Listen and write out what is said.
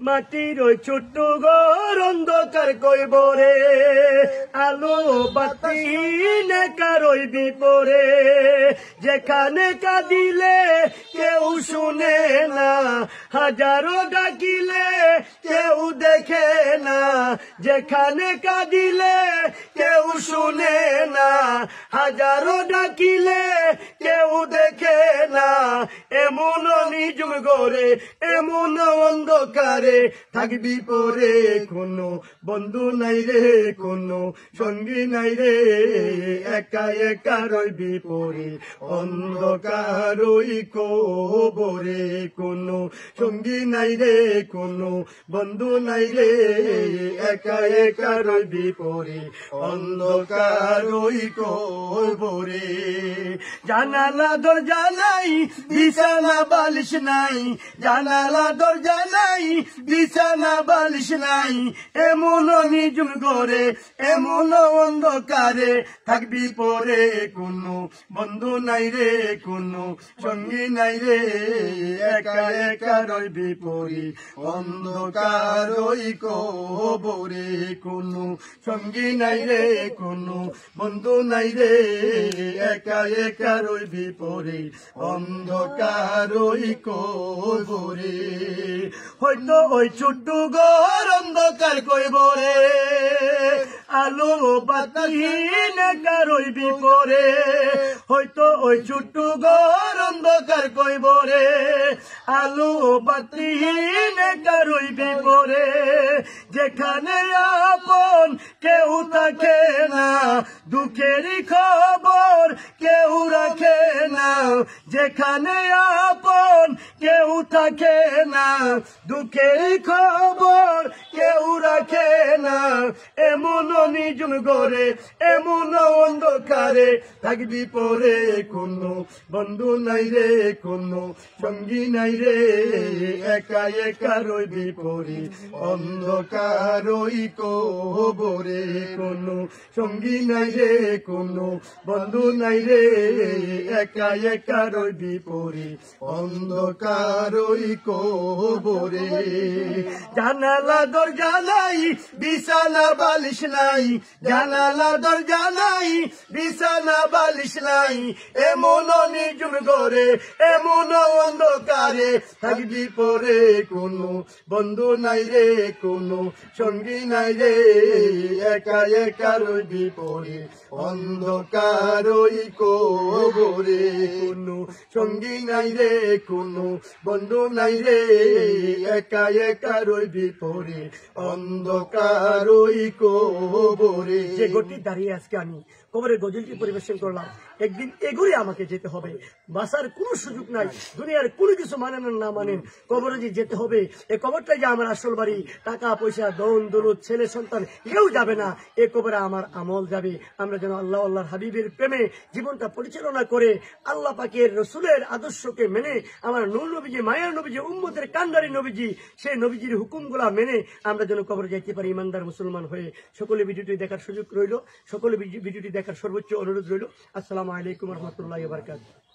মাটির ওই ছোট্ট ঘর অন্ধকার কইব রে, আলো বাতি নেকার ওই বিপরে, যেখানে কাঁদিলে কেউ শুনে না, হাজারো ডাকিলে কেউ দেখে না, যেখানে কাঁদিলে কেউ শুনে না, হাজারো ডাকিলে কেউ দেখে না, এমন নিজুম ঘরে এমন অন্ধকারে থাকবি পরে, কোনো বন্ধু নাই রে, কোনো সঙ্গী নাই রে, একা একা রইবি পরে অন্ধকার ওই কবরে, কোনো সঙ্গী নাই রে, কোনো বন্ধু নাই রে, একা একা রইবি পরে অন্ধকার ওই কবরে। জানালা দরজা নাই, বিছানা বালিশ নাই, জানালা দরজা নাই, বিছানা বালিশ নাই, এমন নিজুম ঘরে এমন অন্ধকারে থাকবি পরে, কোনো বন্ধু নাই রে, কোনো সঙ্গী নাই রে, একা একা রইবি পরে অন্ধকার ওই কবরে, কোনো সঙ্গী নাই রে, কোনো বন্ধু নাই রে, একা একা রইবি পরে অন্ধকার ওই কবরে। হয়তো ওই ছোট্ট ঘর অন্ধকার কইব রে, আলো বাতি নেকা রইবি পরে, হয়তো ওই ছোট্ট ঘর অন্ধকার কইব রে, আলো বাতি নেকা রইবি পরে, যেখানে আপন কেউ থাকে না, দুঃখেরই খবর কেউ রাখে না, যেখানে আপন কেউ থাকে না, দুঃখেরই খবর কেউ রাখে না, এমন নিজুম ঘরে এমন অন্ধকারে থাকবি পরে, কোনো বন্ধু নাই রে, কোনো সঙ্গী নাই রে, একা একা রইবি পরে অন্ধকার ওই কবরে, কোনো সঙ্গী নাই রে, কোনো বন্ধু নাই রে, একা একা রইবি পরে অন্ধকার ওই কবরে। জানালা দরজা নাই, বিছানা বালিশ নাই, জানালা দরজা নাই, বিছানা বালিশ নাই, এমন নিজুম ঘরে এমন অন্ধকারে থাকবি পরে, কোনো বন্ধু নাই রে, কোনো সঙ্গী নাই রে, একা একা রইবি পরে অন্ধকার ওই কবরে, কোনো সঙ্গী নাই রে, কোনো বন্ধু নাই রে, একা একা রইবি পরে অন্ধকার ওই কবরে। যে গতি দাঁড়িয়ে আজকে আমি কবরের গজলটি পরিবেশন করলাম, একদিন এগুলি আমাকে যেতে হবে, বাঁচার কোনো সুযোগ নাই, দুনিয়ার কোনো কিছু মানেন না মানেন, কবরে যে যেতে হবে, এই কবরটাই যে আমার আসল বাড়ি, টাকা পয়সা দন দৌলত ছেলে সন্তান কেউ যাবে না, এ কবরে আমার আমল যাবে। আমরা যেন আল্লাহ আল্লাহর হাবিবের প্রেমে জীবনটা পরিচালনা করে আল্লাহ পাকের রসুলের আদর্শকে মেনে, আমার নূর নবীজি মায়ের নবীজি উম্মতের কান্ডারি নবীজি সেই নবীজির হুকুমগুলা মেনে আমরা যেন কবরে যাইতে পারি ইমানদার মুসলমান হয়ে। সকলে ভিডিওটি দেখার সুযোগ রইল, সকলে ভিডিওটি দেখার সর্বোচ্চ অনুরোধ রইল। আসসালামু আলাইকুম ওয়া রাহমাতুল্লাহি ওয়া বারাকাতুহু।